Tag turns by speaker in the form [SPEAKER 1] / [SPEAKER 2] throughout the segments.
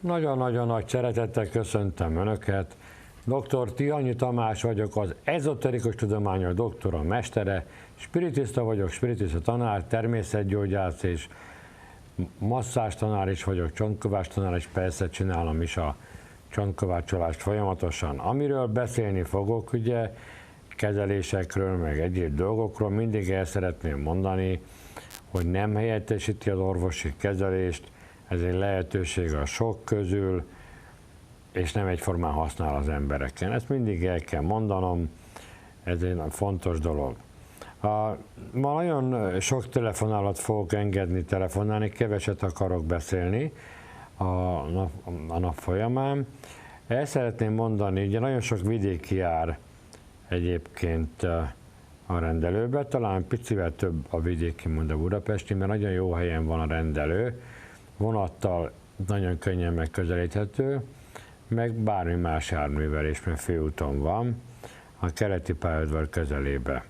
[SPEAKER 1] Nagyon-nagyon nagy szeretettel köszöntöm Önöket. Dr. Tihanyi Tamás vagyok, az ezoterikus tudományok doktora, mestere, spiritista vagyok, spiritista tanár, természetgyógyász és masszás tanár is vagyok, csontkovács tanár, és persze csinálom is a csontkovácsolást folyamatosan. Amiről beszélni fogok, ugye, kezelésekről, meg egyéb dolgokról, mindig el szeretném mondani, hogy nem helyettesíti az orvosi kezelést, ez egy lehetőség a sok közül, és nem egyformán használ az embereken. Ezt mindig el kell mondanom, ez egy fontos dolog. Ma nagyon sok telefonálat fogok engedni telefonálni, keveset akarok beszélni a nap folyamán. El szeretném mondani, ugye nagyon sok vidéki jár egyébként a rendelőbe, talán picivel több a vidéki, mint a budapesti, mert nagyon jó helyen van a rendelő, vonattal nagyon könnyen megközelíthető, meg bármi más járművel is, mert főúton van, a keleti pályaudvar közelébe.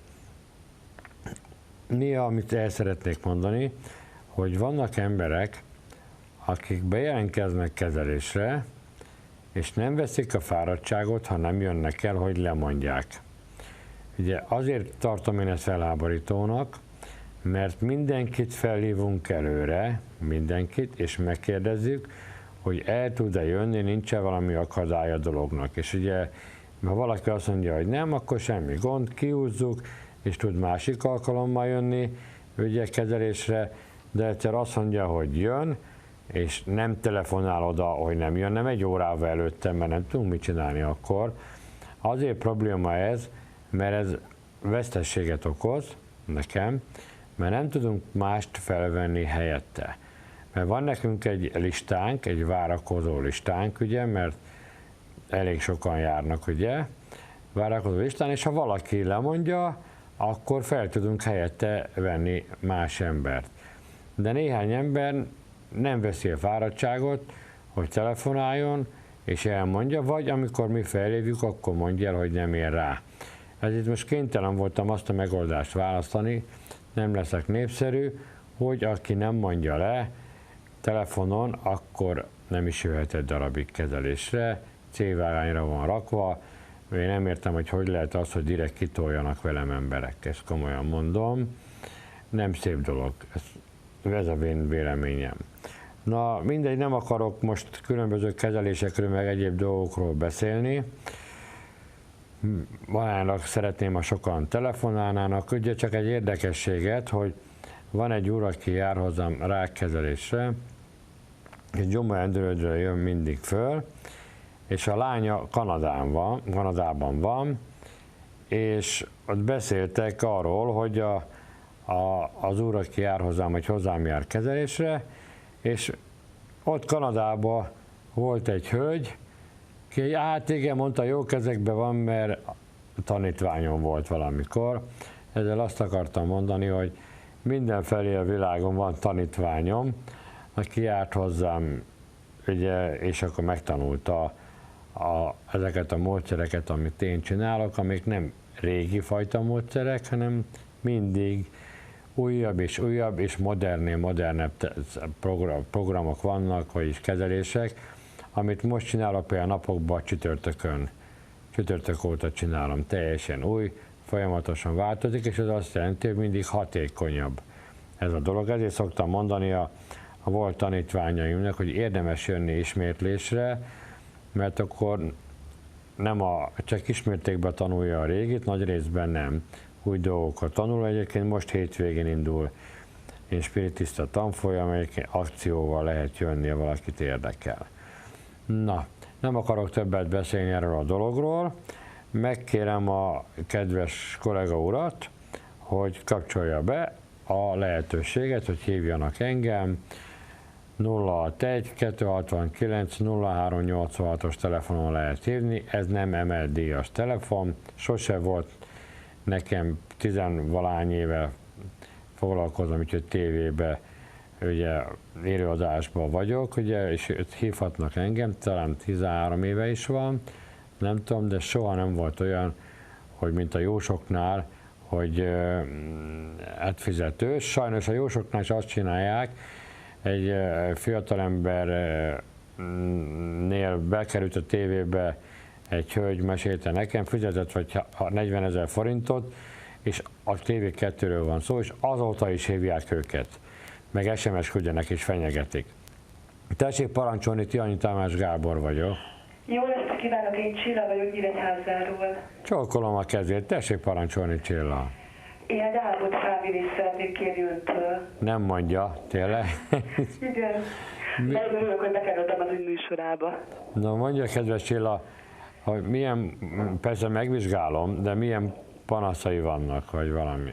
[SPEAKER 1] Néha, amit el szeretnék mondani, hogy vannak emberek, akik bejelentkeznek kezelésre, és nem veszik a fáradtságot, ha nem jönnek el, hogy lemondják. Ugye azért tartom én ezt felháborítónak, mert mindenkit felhívunk előre, mindenkit, és megkérdezzük, hogy el tud-e jönni, nincs-e valami akadály a dolognak. És ugye, ha valaki azt mondja, hogy nem, akkor semmi gond, kihúzzuk, és tud másik alkalommal jönni, ugye kezelésre, de egyszer azt mondja, hogy jön, és nem telefonál oda, hogy nem jön, nem egy órával előtte, mert nem tudunk mit csinálni akkor. Azért probléma ez, mert ez veszteséget okoz nekem, mert nem tudunk mást felvenni helyette. Mert van nekünk egy listánk, egy várakozó listánk, ugye, mert elég sokan járnak, ugye, várakozó listán, és ha valaki lemondja, akkor fel tudunk helyette venni más embert. De néhány ember nem veszi a fáradtságot, hogy telefonáljon, és elmondja, vagy amikor mi felhívjuk, akkor mondja el, hogy nem ér rá. Ezért most kénytelen voltam azt a megoldást választani, nem leszek népszerű, hogy aki nem mondja le telefonon, akkor nem is jöhet egy darabig kezelésre, C-vágányra van rakva. Én nem értem, hogy lehet az, hogy direkt kitoljanak velem emberek, ezt komolyan mondom. Nem szép dolog, ez a én véleményem. Na mindegy, nem akarok most különböző kezelésekről, meg egyéb dolgokról beszélni. Magának szeretném, ha sokan telefonálnának, ugye csak egy érdekességet, hogy van egy úr, aki jár hozzám rákkezelésre, és Gyomor-Endrődről jön mindig föl, és a lánya Kanadában van, és ott beszéltek arról, hogy az úr, aki jár hozzám, hogy hozzám jár kezelésre, és ott Kanadában volt egy hölgy, ki, hát igen, mondta, jó kezekben van, mert tanítványom volt valamikor. Ezzel azt akartam mondani, hogy mindenfelé a világon van tanítványom, aki járt hozzám, ugye, és akkor megtanulta ezeket a módszereket, amit én csinálok, amik nem régi fajta módszerek, hanem mindig újabb és modernebb programok vannak, vagyis kezelések, amit most csinálok például napokban csütörtök óta csinálom, teljesen új, folyamatosan változik, és ez azt jelenti, hogy mindig hatékonyabb ez a dolog. Ezért szoktam mondani a volt tanítványaimnak, hogy érdemes jönni ismétlésre, mert akkor nem csak ismértékben tanulja a régit, nagy részben nem új dolgokat tanul. Egyébként most hétvégén indul én spiritista tanfolyam, amelyik akcióval lehet jönni, ha valakit érdekel. Na, nem akarok többet beszélni erről a dologról, megkérem a kedves kollega urat, hogy kapcsolja be a lehetőséget, hogy hívjanak engem. 061 269 0386-os telefonon lehet hívni, ez nem emelt díjas telefon, sose volt, nekem 10-valány éve foglalkozom, úgyhogy tévébe, ugye élőadásban vagyok, ugye, és hívhatnak engem, talán 13 éve is van, nem tudom, de soha nem volt olyan, hogy mint a jósoknál, hogy hát fizetős. Sajnos a jósoknál is azt csinálják, egy fiatalember nél bekerült a tévébe egy hölgy, mesélte nekem, fizetett vagy 40 000 forintot, és a TV2-ről van szó, és azóta is hívják őket, meg SMS-küldjenek és fenyegetik. Tessék parancsolni, Tihanyi Tamás Gábor vagyok.
[SPEAKER 2] Jó ezt kívánok, én Csilla vagyok Nyíregyházáról.
[SPEAKER 1] Csókolom a kezét, tessék parancsolni, Csilla.
[SPEAKER 2] Én egy állapot felvívést szeretnék kérni öntől.
[SPEAKER 1] Nem mondja, tényleg?
[SPEAKER 2] Igen. Nagyon örülök, hogy bekerültem az ön műsorába.
[SPEAKER 1] Na mondja, kedves Csilla, hogy milyen, persze megvizsgálom, de milyen panaszai vannak, vagy valami?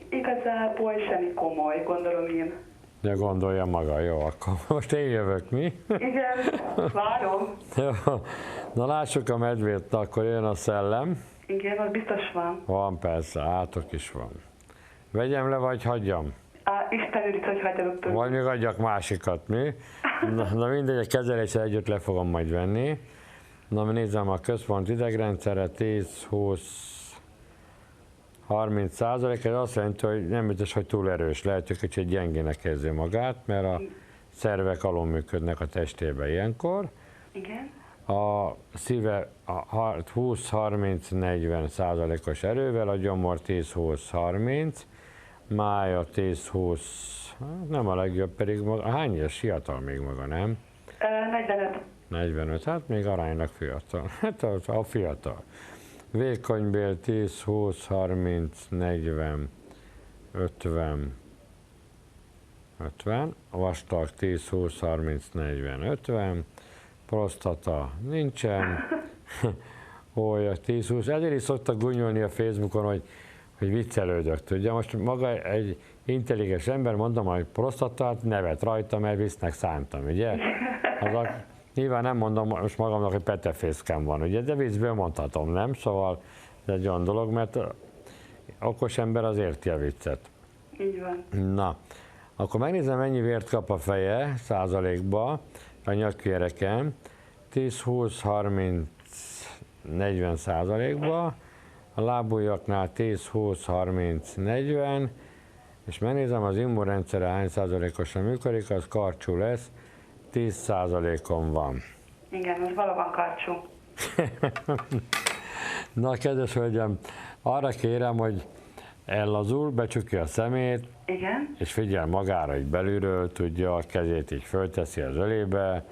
[SPEAKER 2] Igazából semmi komoly, gondolom én.
[SPEAKER 1] De gondolja maga, jó, akkor most én jövök, mi?
[SPEAKER 2] Igen, várom.
[SPEAKER 1] Jó. Na lássuk a medvét, akkor jön a szellem.
[SPEAKER 2] Igen, az biztos van.
[SPEAKER 1] Van persze, átok is van. Vegyem le, vagy hagyjam?
[SPEAKER 2] Isten őriz, hogy hagyjalok tőle.
[SPEAKER 1] Vagy még adjak másikat, mi? Na mindegy, a kezeléssel együtt le fogom majd venni. Na nézzem a központ idegrendszere, 10-20-30%, ez azt jelenti, hogy nem biztos, hogy túl erős, lehet, hogy kicsit gyengének érzi magát, mert a szervek alul működnek a testében ilyenkor.
[SPEAKER 2] Igen.
[SPEAKER 1] A szíve 20-30-40%-os erővel, a gyomor 10-20-30, mája 10-20, nem a legjobb, pedig maga, hány éves fiatal még maga, nem?
[SPEAKER 2] 45.
[SPEAKER 1] 45, hát még aránylag fiatal. Hát a fiatal. Vékonybél 10-20-30-40-50, vastag 10-20-30-40-50, prostata nincsen, olyan 10-20, ezért is szoktak gúnyolni a Facebookon, hogy viccelődök, tudja. Most maga egy intelligens ember, mondom, hogy prostatát nevet rajta, mert visznek szántam, ugye? Nyilván nem mondom most magamnak, hogy petefészkem van, ugye, de viccből mondhatom, nem? Szóval ez egy olyan dolog, mert okos ember az érti a viccet.
[SPEAKER 2] Így van.
[SPEAKER 1] Na, akkor megnézem, mennyi vért kap a feje százalékba, a nyakkéreken, 10-20-30-40 százalékba, a lábujjaknál 10-20-30-40, és megnézem, az immunrendszere hány százalékosan működik, az karcsú lesz, 10%-on van.
[SPEAKER 2] Igen, az valóban karcsú.
[SPEAKER 1] Na, kedves hölgyem, arra kérem, hogy ellazul, becsukja a szemét,
[SPEAKER 2] Igen.
[SPEAKER 1] és figyel magára így belülről, tudja, a kezét így fölteszi az ölébe,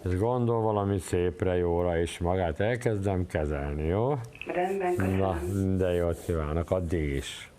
[SPEAKER 1] és gondol valami szépre, jóra, és magát elkezdem kezelni, jó?
[SPEAKER 2] Rendben, köszönöm.
[SPEAKER 1] Na, de jót kívánok, addig is.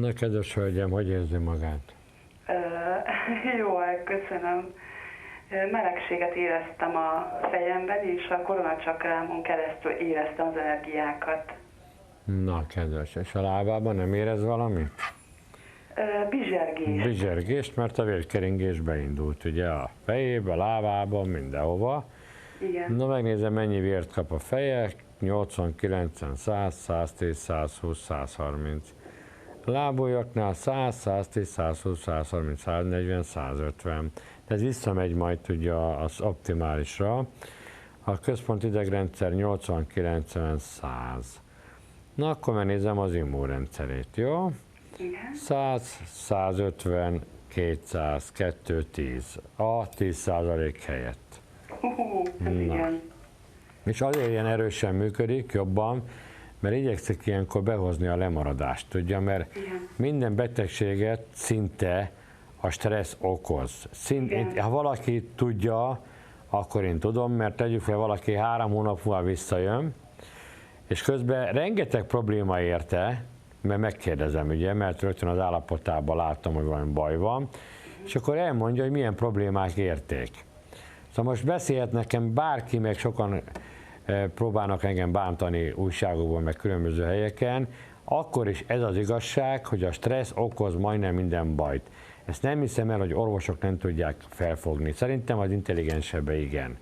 [SPEAKER 1] Na, kedves hölgyem, hogy érzi magát?
[SPEAKER 2] Jó, köszönöm. Melegséget éreztem a fejemben, és a koronacsakrámon keresztül éreztem az energiákat.
[SPEAKER 1] Na, kedves, és a lábában nem érez valamit?
[SPEAKER 2] Bizsergés.
[SPEAKER 1] Bizsergést, mert a vérkeringés beindult, ugye, a fejébe, a lábában, mindenhova.
[SPEAKER 2] Igen.
[SPEAKER 1] Na, megnézem, mennyi vért kap a feje, 80, 90, 100, 110, 120, 130. Lábújaknál 100, 110, 120, 130, 140, 150. Ez visszamegy majd ugye az optimálisra. A központi idegrendszer 80, 90, 100. Na, akkor megnézem az immunrendszerét, jó?
[SPEAKER 2] Igen.
[SPEAKER 1] 100, 150, 200, 210. A 10% helyett.
[SPEAKER 2] Ez igen.
[SPEAKER 1] És azért ilyen erősen működik, jobban, mert igyekszik ilyenkor behozni a lemaradást, tudja, mert
[SPEAKER 2] Igen.
[SPEAKER 1] minden betegséget szinte a stressz okoz.
[SPEAKER 2] Igen.
[SPEAKER 1] Ha valaki tudja, akkor én tudom, mert tegyük fel, valaki 3 hónap múlva visszajön, és közben rengeteg probléma érte, mert megkérdezem, ugye, mert rögtön az állapotában láttam, hogy valami baj van, és akkor elmondja, hogy milyen problémák érték. Szóval most beszélhet nekem bárki, meg sokan próbálnak engem bántani újságokban, meg különböző helyeken, akkor is ez az igazság, hogy a stressz okoz majdnem minden bajt. Ezt nem hiszem el, hogy orvosok nem tudják felfogni. Szerintem az intelligensebbe igen.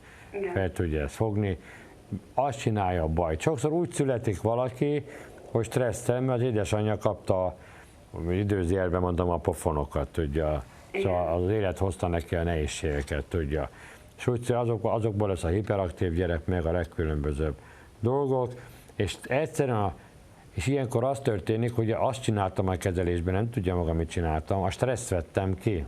[SPEAKER 1] Fel tudja ezt fogni. Azt csinálja a bajt. Sokszor úgy születik valaki, hogy stressztel, mert az édesanyja kapta, időzélben mondom, a pofonokat, tudja. Szóval az élet hozta neki a nehézségeket, tudja. És úgy azokból lesz a hiperaktív gyerek, meg a legkülönbözőbb dolgok, és egyszerűen, és ilyenkor az történik, hogy azt csináltam a kezelésben, nem tudja maga, mit csináltam, a stresszt vettem ki.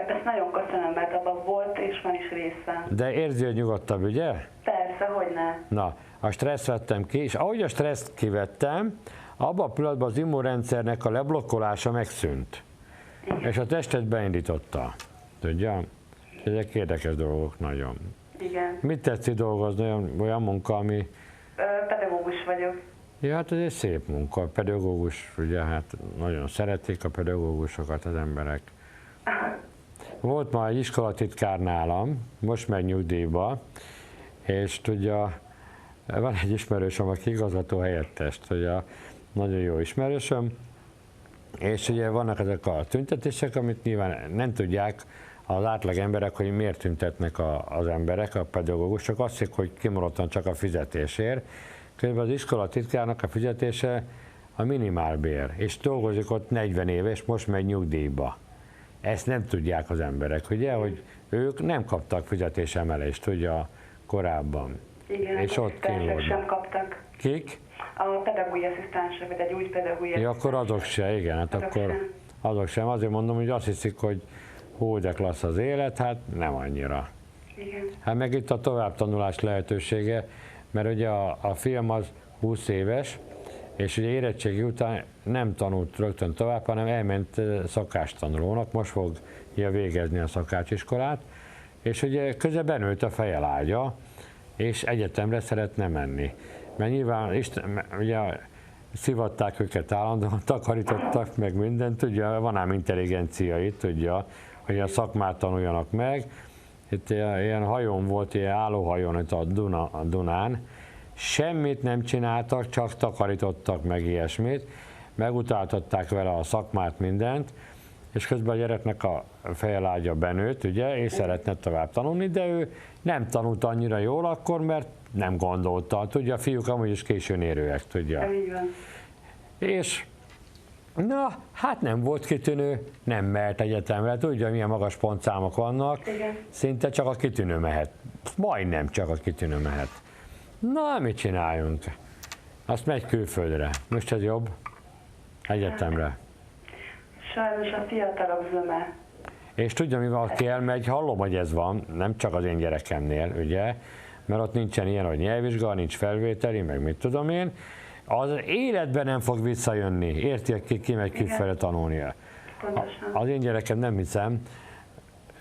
[SPEAKER 2] Ezt nagyon köszönöm, mert abban volt és van is részem.
[SPEAKER 1] De érzi, hogy nyugodtabb, ugye?
[SPEAKER 2] Persze, hogyne.
[SPEAKER 1] Na, a stresszt vettem ki, és ahogy a stresszt kivettem, abban a pillanatban az immunrendszernek a leblokkolása megszűnt. Igen. És a testet beindította. Tudja? Ezek érdekes dolgok nagyon.
[SPEAKER 2] Igen.
[SPEAKER 1] Mit tetszik dolgozni, olyan munka, ami...
[SPEAKER 2] Pedagógus vagyok.
[SPEAKER 1] Ja, hát ez egy szép munka. A pedagógus, ugye, hát nagyon szeretik a pedagógusokat az emberek. Volt már egy iskolatitkár nálam, most megy nyugdíjba, és tudja, van egy ismerősöm, aki igazgató helyettes, tudja, nagyon jó ismerősöm, és ugye vannak ezek a tüntetések, amit nyilván nem tudják az átlag emberek, hogy miért tüntetnek az emberek, a pedagógusok, azt hiszik, hogy kimaradtan csak a fizetésért. Közben az iskolatitkárnak a fizetése a minimálbér, és dolgozik ott 40 éve, és most megy nyugdíjba. Ezt nem tudják az emberek, ugye, hogy ők nem kaptak fizetésemelést, ugye, korábban.
[SPEAKER 2] Igen,
[SPEAKER 1] és ott kínlódnak.
[SPEAKER 2] sem kaptak.
[SPEAKER 1] Kik?
[SPEAKER 2] A pedagógiai asszisztensek, vagy egy új pedagógiai
[SPEAKER 1] Ja, akkor azok se, igen, hát akkor azok sem. Azért mondom, hogy azt hiszik, hogy hú, de klassz az élet, hát nem annyira.
[SPEAKER 2] Igen.
[SPEAKER 1] Hát meg itt a továbbtanulás lehetősége, mert ugye a fiam az 20 éves, és ugye érettségi után nem tanult rögtön tovább, hanem elment szakácstanulónak, most fogja végezni a szakácsiskolát, és ugye közben benőtt a fejelágya, és egyetemre szeretne menni. Mert nyilván ugye szivatták őket állandóan, takarítottak meg mindent, tudja, van ám intelligencia itt, tudja, hogy a szakmát tanuljanak meg. Itt ilyen hajón volt, ilyen állóhajón itt a Dunán, semmit nem csináltak, csak takarítottak meg ilyesmit, megutáltatták vele a szakmát, mindent, és közben a gyereknek a fejelágya benőtt, ugye, és szeretne tovább tanulni, de ő nem tanult annyira jól akkor, mert nem gondolta. Tudja, a fiúk amúgy is későn érőek, tudja. És na, hát nem volt kitűnő, nem mehet egyetemre, tudja, milyen magas pontszámok vannak,
[SPEAKER 2] igen.
[SPEAKER 1] Szinte csak a kitűnő mehet. Majdnem csak a kitűnő mehet. Na, mit csináljunk? Azt megy külföldre. Most ez jobb? Egyetemre.
[SPEAKER 2] Sajnos a fiatalok zöme.
[SPEAKER 1] És tudja, mivel aki elmegy, hallom, hogy ez van, nem csak az én gyerekemnél, ugye, mert ott nincsen ilyen, hogy nyelvvizsga, nincs felvételi, meg mit tudom én, az életben nem fog visszajönni, érti, ki megy külföldre tanulnia. Az én gyerekem nem hiszem,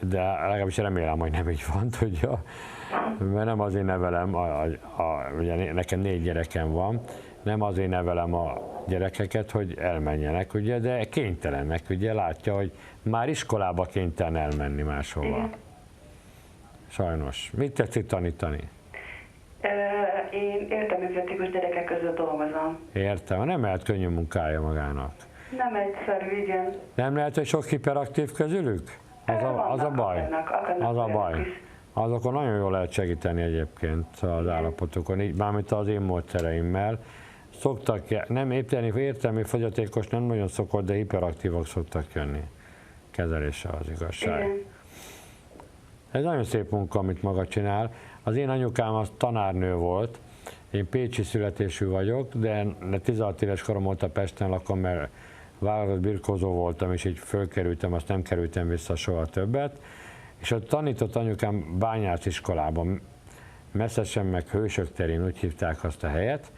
[SPEAKER 1] de legalábbis remélem, hogy nem így van, tudja, mert nem azért nevelem, ugye nekem 4 gyerekem van, nem azért nevelem a gyerekeket, hogy elmenjenek, ugye, de kénytelenek, ugye, látja, hogy már iskolába kénytelen elmenni máshova.
[SPEAKER 2] Igen.
[SPEAKER 1] Sajnos. Mit tetszik tanítani?
[SPEAKER 2] Én értelmizettikus gyerekek között dolgozom.
[SPEAKER 1] Értem, nem lehet könnyű munkája magának.
[SPEAKER 2] Nem egyszerű, igen.
[SPEAKER 1] Nem lehet, hogy sok hiperaktív közülük? Az a baj.
[SPEAKER 2] Akadnak
[SPEAKER 1] Az a
[SPEAKER 2] olyanok
[SPEAKER 1] baj.
[SPEAKER 2] is.
[SPEAKER 1] Azokon nagyon jól lehet segíteni egyébként az állapotokon, így mármint az én módszereimmel. Szoktak, nem értelmi fogyatékos nem nagyon szokott, de hiperaktívak szoktak jönni. Kezelése az igazság.
[SPEAKER 2] Igen.
[SPEAKER 1] Ez nagyon szép munka, amit maga csinál. Az én anyukám az tanárnő volt, én pécsi születésű vagyok, de 16 éves korom óta Pesten lakom, mert válogatott birkózó voltam, és így fölkerültem, azt nem kerültem vissza soha többet. És ott tanított anyukám bányász iskolában, Messzesen meg Hősök terén, úgy hívták azt a helyet,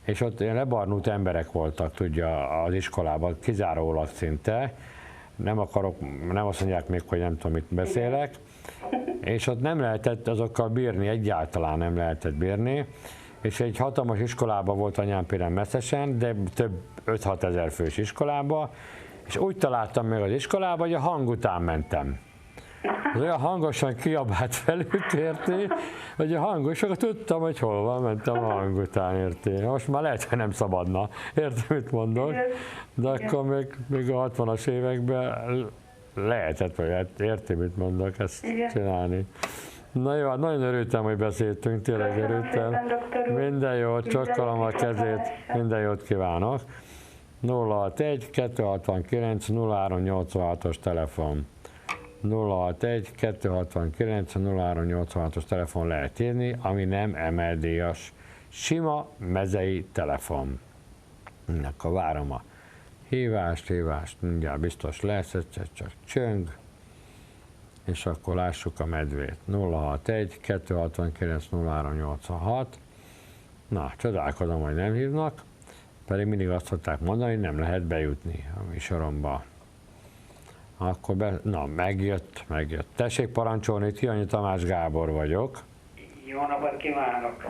[SPEAKER 1] és ott lebarnult emberek voltak, tudja, az iskolában, kizárólag szinte. Nem azt mondják még, hogy nem tudom, mit beszélek. És ott nem lehetett azokkal bírni, egyáltalán nem lehetett bírni. És egy hatalmas iskolában volt anyám például Messzesen, de több 5-6 ezer fős iskolába, és úgy találtam meg az iskolába, hogy a hang után mentem. Az olyan hangosan kiabált velük, érti, hogy a hangosokat tudtam, hogy hol van, mentem a hang után, érti. Most már lehet, hogy nem szabadna, érti, mit mondok, de akkor még a 60-as években lehetett, vagy érti, mit mondok, ezt csinálni. Na jó, hát nagyon örültem, hogy beszéltünk, tényleg örültem. Minden jót, csokkolom a kezét, minden jót kívánok. 061 269 0386-os telefon. 061 269 0386-os telefon lehet írni, ami nem emeldíjas. Sima mezei telefon. Akkor várom a hívást, mindjárt biztos lesz, egyszer csak csöng, és akkor lássuk a medvét. 061 269 0386. Na, csodálkozom, hogy nem hívnak, pedig mindig azt szokták mondani, hogy nem lehet bejutni a műsoromba. Akkor megjött. Tessék parancsolni, Tihanyi Tamás Gábor vagyok.
[SPEAKER 3] Jó napot kívánok!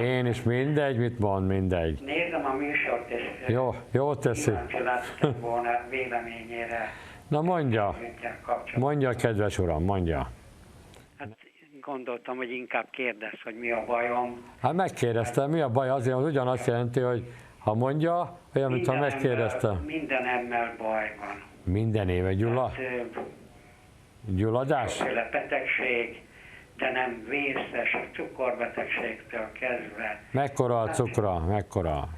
[SPEAKER 1] Én is mindegy, mit mond, mindegy.
[SPEAKER 3] Nézem a műsort, és
[SPEAKER 1] jó teszi.
[SPEAKER 3] kíváncsi lettem volna véleményére.
[SPEAKER 1] Na mondja, kedves uram, mondja.
[SPEAKER 3] Hát gondoltam, hogy inkább kérdezz, hogy mi a bajom.
[SPEAKER 1] Hát megkérdeztem, mi a baj? Azért az ugyanazt jelenti, hogy ha mondja, olyan, mintha megkérdeztem.
[SPEAKER 3] Mindenemmel baj van.
[SPEAKER 1] Minden éve gyulladás?
[SPEAKER 3] Sokféle betegség, de nem vészes, a cukorbetegségtől kezdve.
[SPEAKER 1] Mekkora a cukra? Mekkora?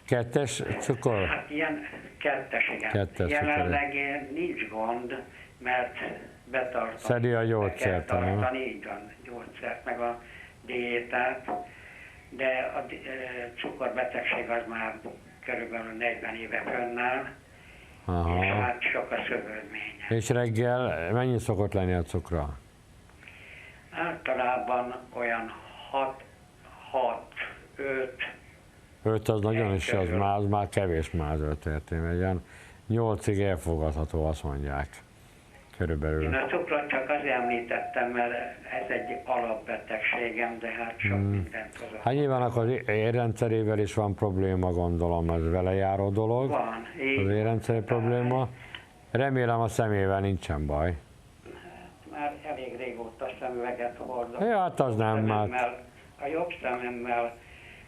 [SPEAKER 1] 2 cukor?
[SPEAKER 3] Hát ilyen 2-es, igen.
[SPEAKER 1] 2-es
[SPEAKER 3] Jelenleg nincs gond, mert betartom.
[SPEAKER 1] Szedi a gyógyszert,
[SPEAKER 3] be kell tartani, így van, gyógyszert, meg a diétát, de a cukorbetegség az már körülbelül 40 éve fönnáll,
[SPEAKER 1] Aha.
[SPEAKER 3] és hát sok a szövődménye.
[SPEAKER 1] És reggel mennyi szokott lenni a cukra?
[SPEAKER 3] Általában olyan 6, 5.
[SPEAKER 1] 5 az nagyon is, az már kevés már az 5 értém, olyan 8-ig elfogadható, azt mondják. Körülbelül.
[SPEAKER 3] Én a cukrot csak azért említettem, mert ez egy alapbetegségem, de hát sok mindent hozott.
[SPEAKER 1] Hát nyilván akkor az érrendszerével is van probléma, gondolom, ez vele járó dolog.
[SPEAKER 3] Van.
[SPEAKER 1] Az érrendszeri probléma. Remélem a szemével nincsen baj.
[SPEAKER 3] Már elég régóta szemüveget hordok.
[SPEAKER 1] Ja, hát az nem, már.
[SPEAKER 3] A jobb szememmel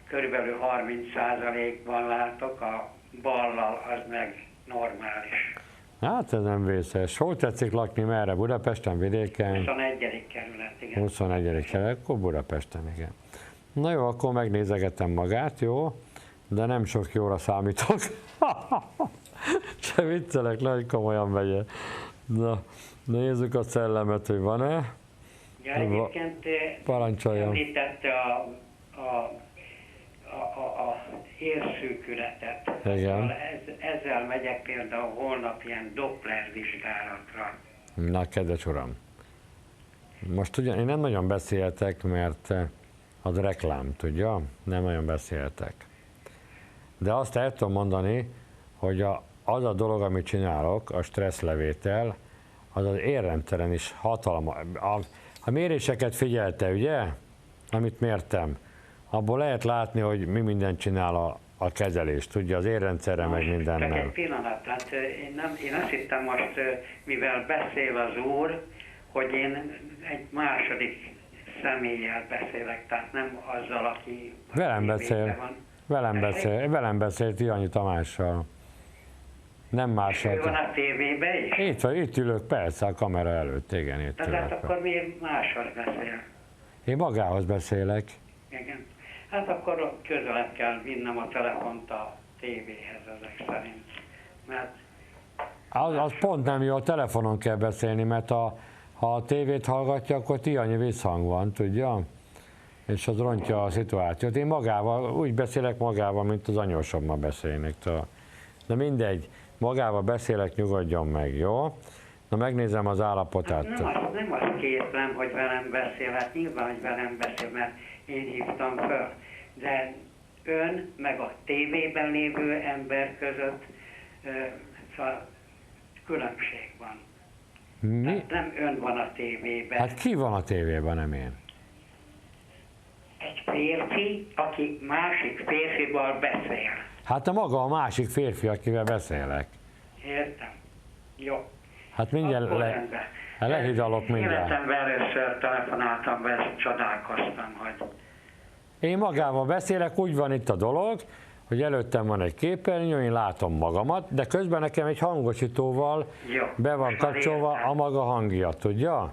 [SPEAKER 3] körülbelül 30%-ban látok, a ballal az meg normális.
[SPEAKER 1] Hát ez nem vészes. Hol tetszik lakni, merre? Budapesten, vidéken?
[SPEAKER 3] 21. kerület, igen.
[SPEAKER 1] 21. kerület, akkor Budapesten, igen. Na jó, akkor megnézegetem magát, jó? De nem sok jóra számítok. Se viccelek, le, hogy komolyan vegye. Na, nézzük a szellemet, hogy van-e.
[SPEAKER 3] Ja, egyébként
[SPEAKER 1] parancsoljon.
[SPEAKER 3] Említette a érszűkületet.
[SPEAKER 1] Igen.
[SPEAKER 3] Szóval ezzel megyek például holnap ilyen Doppler vizsgálatra.
[SPEAKER 1] Na, kedves uram, most ugyan én nem nagyon beszéltek, mert az reklám, tudja? Nem nagyon beszéltek. De azt el tudom mondani, hogy az a dolog, amit csinálok, a stresszlevétel, az az érrendszeren is hatalmas. A méréseket figyelte, ugye? Amit mértem, abból lehet látni, hogy mi mindent csinál a kezelés, tudja, az érrendszerre meg
[SPEAKER 3] Csak
[SPEAKER 1] mindennel.
[SPEAKER 3] egy pillanat, tehát én azt hittem most, mivel beszél az úr, hogy én egy második személlyel beszélek, tehát nem azzal, aki
[SPEAKER 1] Velem beszél.
[SPEAKER 3] van.
[SPEAKER 1] Velem beszél Tihanyi Tamással. Nem
[SPEAKER 3] Ő van
[SPEAKER 1] mással.
[SPEAKER 3] a tévében is?
[SPEAKER 1] Itt ülök, persze, a kamera előtt, igen, itt
[SPEAKER 3] Tehát hát
[SPEAKER 1] ülök.
[SPEAKER 3] akkor miért máshoz beszél?
[SPEAKER 1] Én magához beszélek.
[SPEAKER 3] Igen. Hát akkor közelebb kell vinnem a telefont a tévéhez ezek szerint. Mert
[SPEAKER 1] Az pont nem jó, a telefonon kell beszélni, mert ha a tévét hallgatja, akkor Tihanyi visszhang van, tudja? És az rontja a szituációt. Én úgy beszélek magával, mint az anyósommal beszélnék. De mindegy, magával beszélek, nyugodjon meg, jó? Na megnézem az állapotát.
[SPEAKER 3] nem azt kétlem, hogy velem beszél, hát nyilván, hogy velem beszél, mert én hívtam föl. De ön meg a tévében lévő ember között szóval különbség van.
[SPEAKER 1] Mi?
[SPEAKER 3] Tehát nem ön van a tévében.
[SPEAKER 1] Hát ki van a tévében, nem én?
[SPEAKER 3] Egy férfi, aki másik férfival beszél.
[SPEAKER 1] Hát a másik férfi, akivel beszélek.
[SPEAKER 3] Értem? Jó.
[SPEAKER 1] Hát mindjárt
[SPEAKER 3] Akkor rendben.
[SPEAKER 1] lehidalok mindjárt.
[SPEAKER 3] Életemben először telefonáltam be, ezt csodálkoztam, hogy
[SPEAKER 1] Én magával beszélek, úgy van itt a dolog, hogy előttem van egy képernyő, én látom magamat, de közben nekem egy hangosítóval
[SPEAKER 3] jó.
[SPEAKER 1] be van
[SPEAKER 3] Most már
[SPEAKER 1] kapcsolva
[SPEAKER 3] értem.
[SPEAKER 1] a maga hangja, tudja?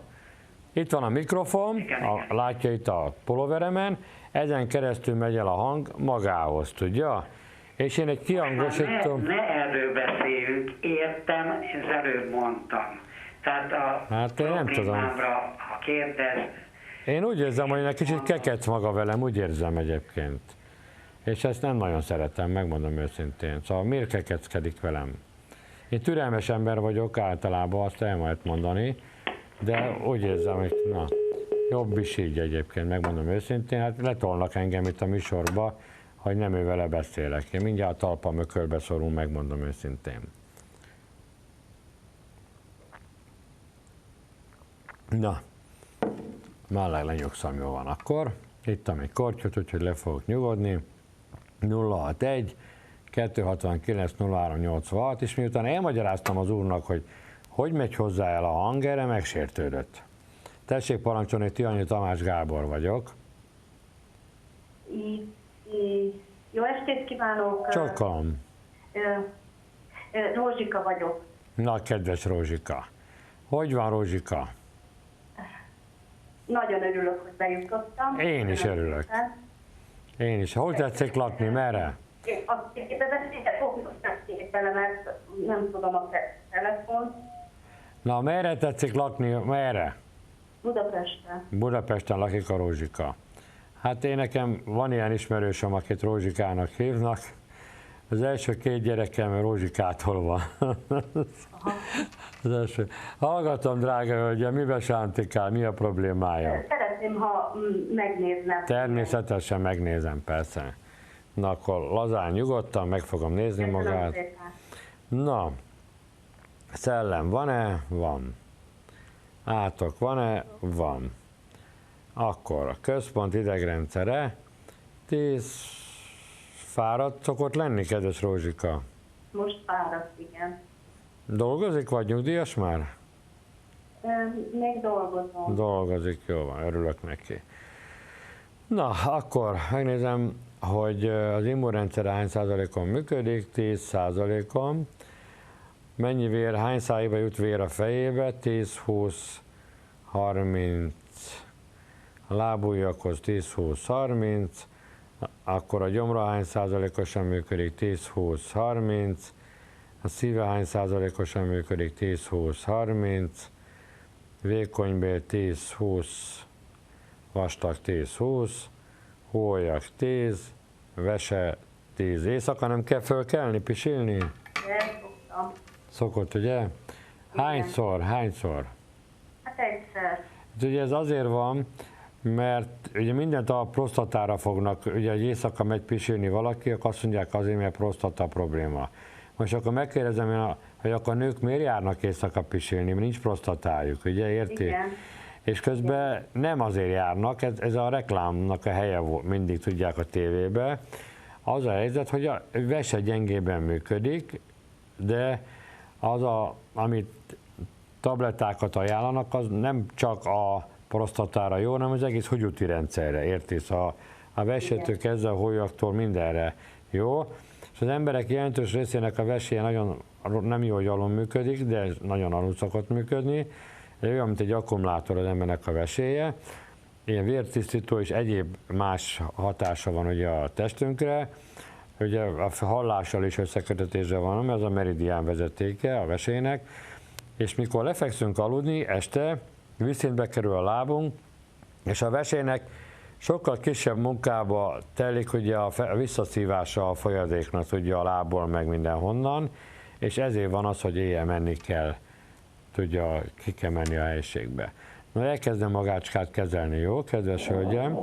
[SPEAKER 1] Itt van a mikrofon,
[SPEAKER 3] Igen.
[SPEAKER 1] látja itt a poloveremen, ezen keresztül megy el a hang magához, tudja? És én egy kihangosítom.
[SPEAKER 3] Ne erről beszéljünk, értem, az előbb mondtam. Tehát a
[SPEAKER 1] Hát én nem tudom.
[SPEAKER 3] problémámra, ha kérdez,
[SPEAKER 1] Én úgy érzem, hogy egy kicsit kekec maga velem, úgy érzem egyébként. És ezt nem nagyon szeretem, megmondom őszintén. Szóval miért kekeckedik velem? Én türelmes ember vagyok általában, azt el lehet mondani, de úgy érzem, hogy na, jobb is így egyébként, megmondom őszintén. Hát letolnak engem itt a műsorba, hogy nem ő vele beszélek. Én mindjárt a talpam ökölbe szorul, megmondom őszintén. Na, már lenyugszom, jó van akkor. Ittam egy kortyot, úgyhogy le fogok nyugodni. 061 269 0386, és miután elmagyaráztam az úrnak, hogy megy hozzá el a hang, erre megsértődött. Tessék parancsolni, Tihanyi Tamás Gábor vagyok.
[SPEAKER 2] Jó estét kívánok!
[SPEAKER 1] Csókolom.
[SPEAKER 2] Rózsika vagyok.
[SPEAKER 1] Na, kedves Rózsika. Hogy van, Rózsika?
[SPEAKER 2] Nagyon örülök, hogy bejutottam.
[SPEAKER 1] Én is örülök. Én is. Hol tetszik lakni, merre?
[SPEAKER 2] Azt fogok bele, mert nem tudom a telefon.
[SPEAKER 1] Na, merre tetszik lakni, merre?
[SPEAKER 2] Budapesten.
[SPEAKER 1] Budapesten lakik a Rózsika. Hát én nekem van ilyen ismerősöm, akit Rózsikának hívnak. Az első 2 gyerekem Rózsikától van. Az első. Hallgatom, drága hölgyem, mibe sántikál, mi a problémája?
[SPEAKER 2] Szeretném, ha megnéznem.
[SPEAKER 1] Természetesen megnézem, persze. Na akkor lazán, nyugodtan meg fogom nézni
[SPEAKER 2] Köszönöm
[SPEAKER 1] magát.
[SPEAKER 2] szépen.
[SPEAKER 1] Na, szellem van-e? Van. Átok van-e? Van. Akkor a központ idegrendszere 10 fáradt szokott lenni, kedves Rózsika?
[SPEAKER 2] Most fáradt, igen.
[SPEAKER 1] Dolgozik, vagy nyugdíjas már?
[SPEAKER 2] Még dolgozom.
[SPEAKER 1] Dolgozik, jó van, örülök neki. Na, akkor megnézem, hogy az immunrendszere hány százalékon működik, 10%-on. Mennyi vér, hány szájba jut vér a fejébe, 10, 20, 30, a lábujjakhoz 10, 20, 30, akkor a gyomra hány százalékosan működik, 10, 20, 30, a szíve hány százalékosan működik, 10, 20, 30, vékonybél 10, 20, vastag 10, 20, hólyak 10, vese 10. Éjszaka nem kell fölkelni, pisilni?
[SPEAKER 2] Elszoktam.
[SPEAKER 1] Szokott, ugye? Hányszor?
[SPEAKER 2] Hát egyszer.
[SPEAKER 1] Ugye ez azért van, mert ugye mindent a prostatára fognak, ugye egy éjszaka megy pisilni valaki, akkor azt mondják azért, mert prostata probléma. Most akkor megkérdezem, hogy akkor a nők miért járnak éjszaka pisilni, mert nincs prostatájuk, ugye, érti?
[SPEAKER 2] Igen.
[SPEAKER 1] és közben nem azért járnak, ez a reklámnak a helye volt, mindig tudják a tévébe. Az a helyzet, hogy a vese gyengében működik, de amit tablettákat ajánlanak, az nem csak a prostatára jó, hanem az egész húgyúti rendszerre, érti? Szóval a vesétől kezdve a hólyaktól mindenre jó. És az emberek jelentős részének a veséje nagyon nem jó, hogy alul működik, de nagyon alul szokott működni. Olyan, mint egy akkumulátor az embernek a veséje. Ilyen vértisztító és egyéb más hatása van ugye a testünkre. Ugye a hallással is összekötetésre van, ez a meridián vezetéke a vesének. És mikor lefekszünk aludni, este vízszintbe kerül a lábunk, és a vesének sokkal kisebb munkába telik ugye a visszaszívása a folyadéknak ugye a lábból meg mindenhonnan, és ezért van az, hogy éjjel menni kell, tudja, ki kell menni a helyiségbe. Na, elkezdem magácskát kezelni, jó, kedves hölgyem?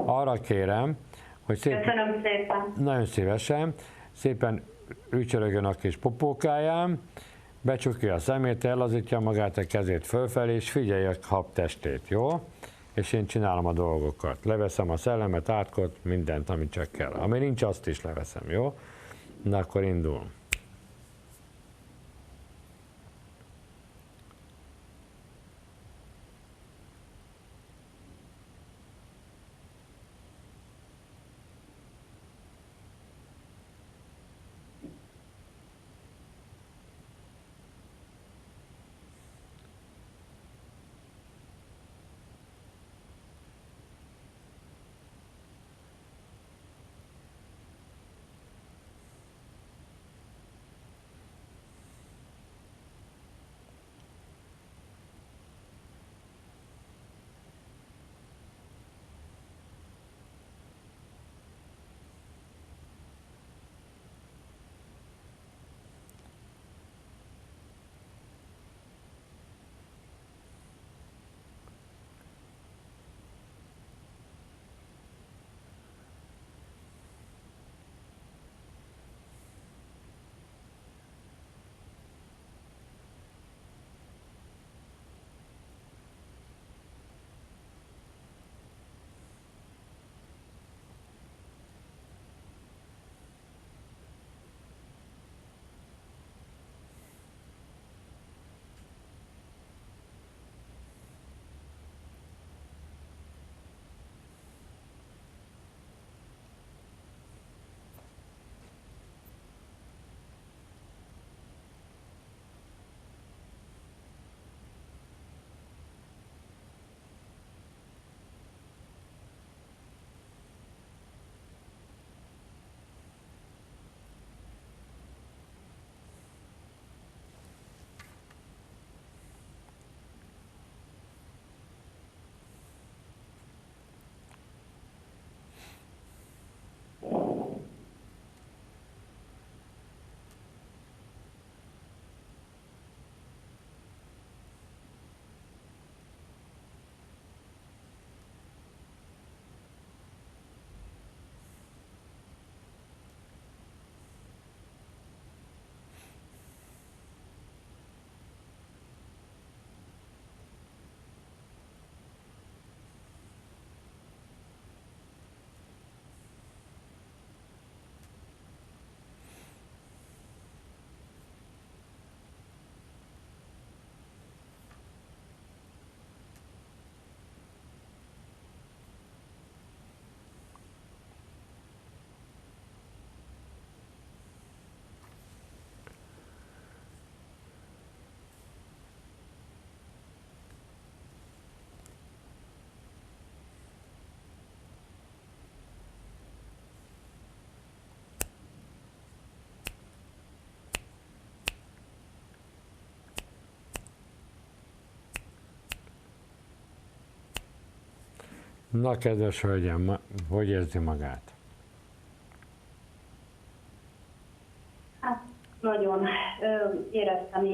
[SPEAKER 1] Arra kérem, hogy
[SPEAKER 2] Köszönöm szépen.
[SPEAKER 1] nagyon szívesen, szépen ücsörögjön a kis popókáján, becsukja a szemét, ellazítja magát, a kezét fölfelé, és figyelje a habtestét, jó? És én csinálom a dolgokat. Leveszem a szellemet, átkot, mindent, amit csak kell. Ami nincs, azt is leveszem, jó? Na, akkor indul. Na, kedves hölgyem, hogy érzi magát?
[SPEAKER 2] Hát, nagyon éreztem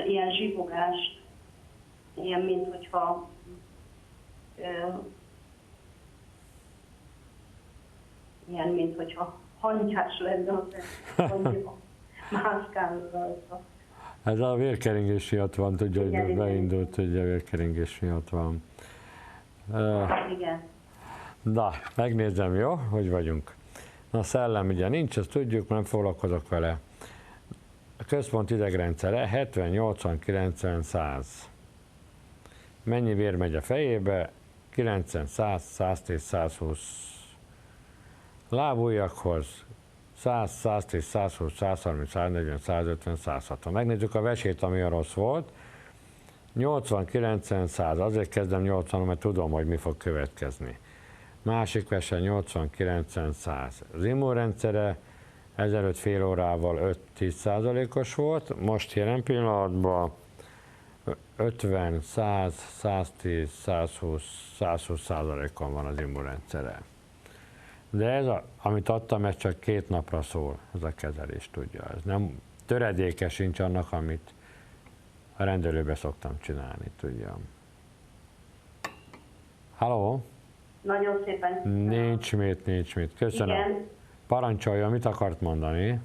[SPEAKER 2] ilyen zsivogást, ilyen, mint hogyha hangyás lenne az, hogy mászkálni rajta.
[SPEAKER 1] Ez a vérkeringés miatt van, tudja, hogy
[SPEAKER 2] Igen, igen.
[SPEAKER 1] beindult, ugye vérkeringés miatt van.
[SPEAKER 2] Igen.
[SPEAKER 1] Na, megnézem, jó? Hogy vagyunk? Na, szellem ugye nincs, ezt tudjuk, nem foglalkozok vele. A központ idegrendszere 70, 80, 90, 100. Mennyi vér megy a fejébe? 90, 100, 110, 120. Lábujjakhoz 100, 110, 120, 130, 140, 150, 160. Megnézzük a vesét, ami a rossz volt. 80, 90, 100. Azért kezdem 80, mert tudom, hogy mi fog következni. Másik vese 80, 90, 100. Az immunrendszere ezelőtt fél órával 5-10%-os volt, most jelen pillanatban 50, 100, 110, 120, 120%-on van az immunrendszere. De ez, amit adtam, ez csak 2 napra szól, ez a kezelés, tudja. Ez nem töredéke sincs annak, amit a rendelőbe szoktam csinálni, tudja. Halló?
[SPEAKER 2] Nagyon szépen.
[SPEAKER 1] Nincs mit. Köszönöm.
[SPEAKER 2] Igen.
[SPEAKER 1] Parancsolja, mit akart mondani?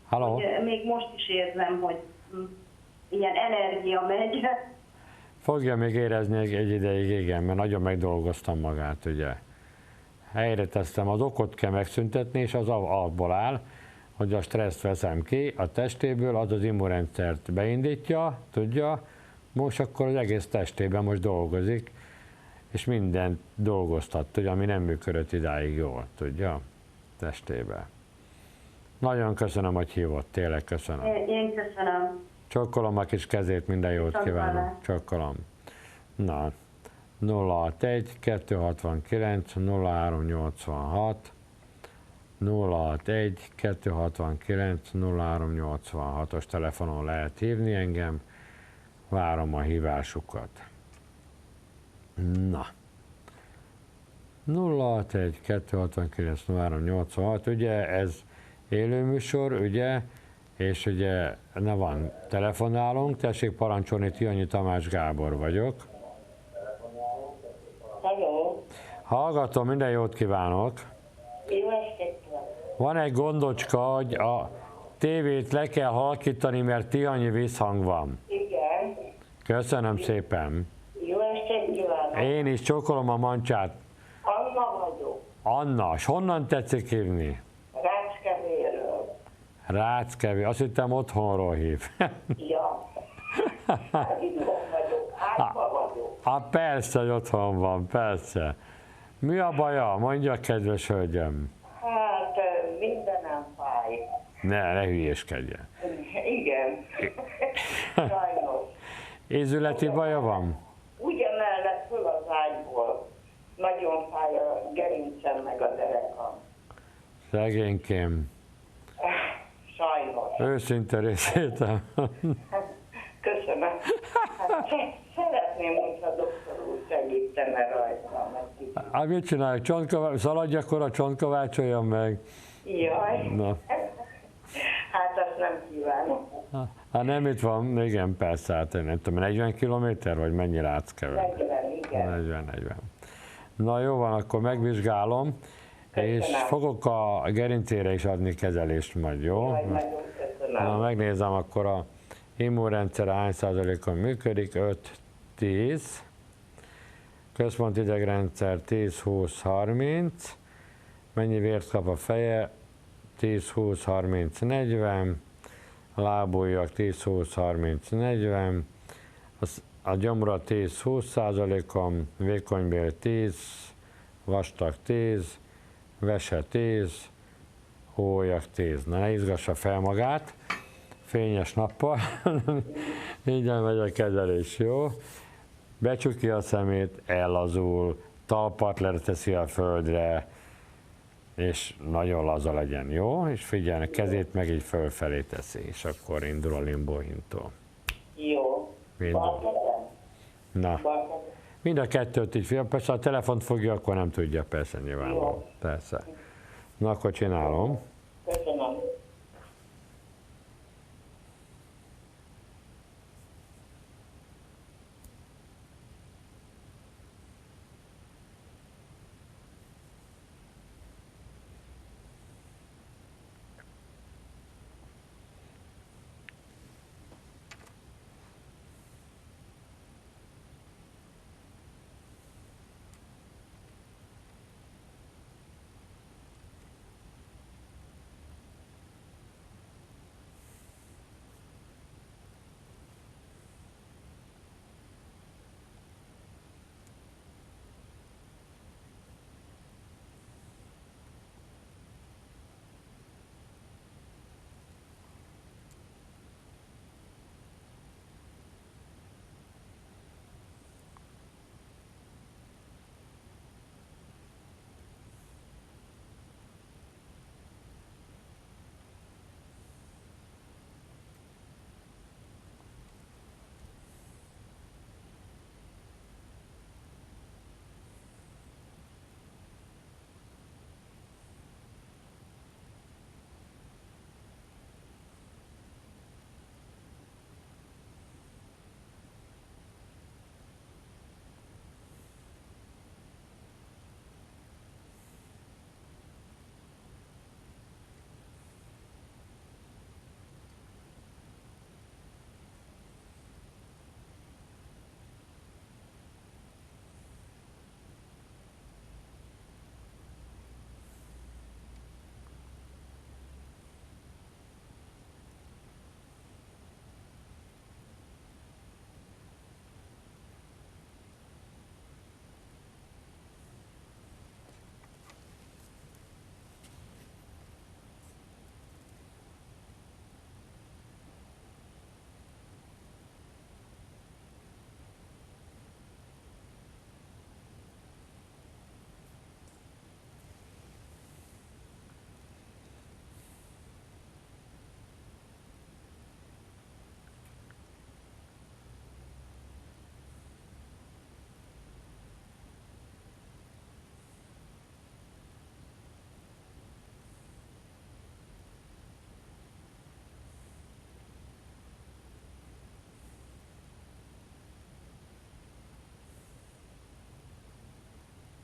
[SPEAKER 1] Halló?
[SPEAKER 2] Hogy még most is érzem, hogy ilyen energia megy.
[SPEAKER 1] Fogja még érezni egy ideig, igen, mert nagyon megdolgoztam magát, ugye. Helyre tesztem, az okot kell megszüntetni, és az abból áll, hogy a stresszt veszem ki a testéből, az az immunrendszert beindítja, tudja, most akkor az egész testében most dolgozik, és mindent dolgoztat, tudja, ami nem működött idáig jól, tudja, testébe. Nagyon köszönöm, hogy hívott, tényleg köszönöm.
[SPEAKER 2] Én köszönöm.
[SPEAKER 1] Csokkolom a kis kezét, minden jót kívánok. Csokkolom. Na, 061 269 0386 061 269 0386-os telefonon lehet hívni engem, várom a hívásukat. Na, 061 269 0386, ugye ez élőműsor, ugye, és ugye ne van, telefonálunk, tessék parancsolni, Tihanyi Tamás Gábor vagyok.
[SPEAKER 4] Halló,
[SPEAKER 1] Hallgatom, minden jót kívánok.
[SPEAKER 4] jó estét!
[SPEAKER 1] Van egy gondocska, hogy a tévét le kell halkítani, mert Tihanyi visszhang van.
[SPEAKER 4] Igen,
[SPEAKER 1] Köszönöm szépen.
[SPEAKER 4] jó estét kívánok!
[SPEAKER 1] Én is csókolom a mancsát.
[SPEAKER 4] Anna vagyok,
[SPEAKER 1] Anna, s honnan tetszik hívni?
[SPEAKER 4] Ráckevéről.
[SPEAKER 1] Ráckevi, azt hittem otthonról hív.
[SPEAKER 4] Ja, hát itt vagyok, ágyba vagyok.
[SPEAKER 1] Persze, hogy otthon van, persze. Mi a baja? Mondja, kedves hölgyem.
[SPEAKER 4] Hát mindenem fáj.
[SPEAKER 1] Ne hülyéskedjen.
[SPEAKER 4] Igen, sajnos.
[SPEAKER 1] Ízületi baja van?
[SPEAKER 4] Ugyanellett föl az ágyból. Nagyon fáj a gerincem meg a derekam.
[SPEAKER 1] Szegénykém.
[SPEAKER 4] Sajnos.
[SPEAKER 1] Őszinte részétem.
[SPEAKER 4] Köszönöm. Hát, szeretném, hogyha doktor úr segítene rajta.
[SPEAKER 1] Hát mit csináljuk? Szaladj akkor a csontkovácsoljon meg.
[SPEAKER 4] Jaj.
[SPEAKER 1] Na.
[SPEAKER 4] Hát azt nem kívánom.
[SPEAKER 1] Hát nem itt van, igen, persze, hát én nem tudom, 40 kilométer, vagy mennyi Ráckevi?
[SPEAKER 4] 40, igen.
[SPEAKER 1] 40. Na jó van, akkor megvizsgálom, és fogok a gerincére is adni kezelést majd, jó?
[SPEAKER 4] Jaj, nagyon köszönöm.
[SPEAKER 1] Na, megnézem, akkor a immunrendszere hány százalékon működik, 5-10, központi idegrendszer 10-20-30, mennyi vért kap a feje, 10-20-30-40, a lábujjak 10-20-30-40, a gyomra 10-20%-on, vékonybél 10, vastag 10, vese 10, hólyak 10. Na, ne izgassa fel magát, fényes nappal, így megy a kezelés, jó? Becsukja a szemét, ellazul, talpat leteszi a földre, és nagyon laza legyen, jó? És figyelj, a kezét meg így fölfelé teszi, és akkor indul a limbohintó.
[SPEAKER 4] Jó.
[SPEAKER 1] Mindent.
[SPEAKER 4] Balkezem.
[SPEAKER 1] Na,
[SPEAKER 4] Balkezem.
[SPEAKER 1] mind a kettőt így, persze a telefont fogja, akkor nem tudja, persze nyilvánvaló.
[SPEAKER 4] Jó.
[SPEAKER 1] Persze. Na, akkor csinálom.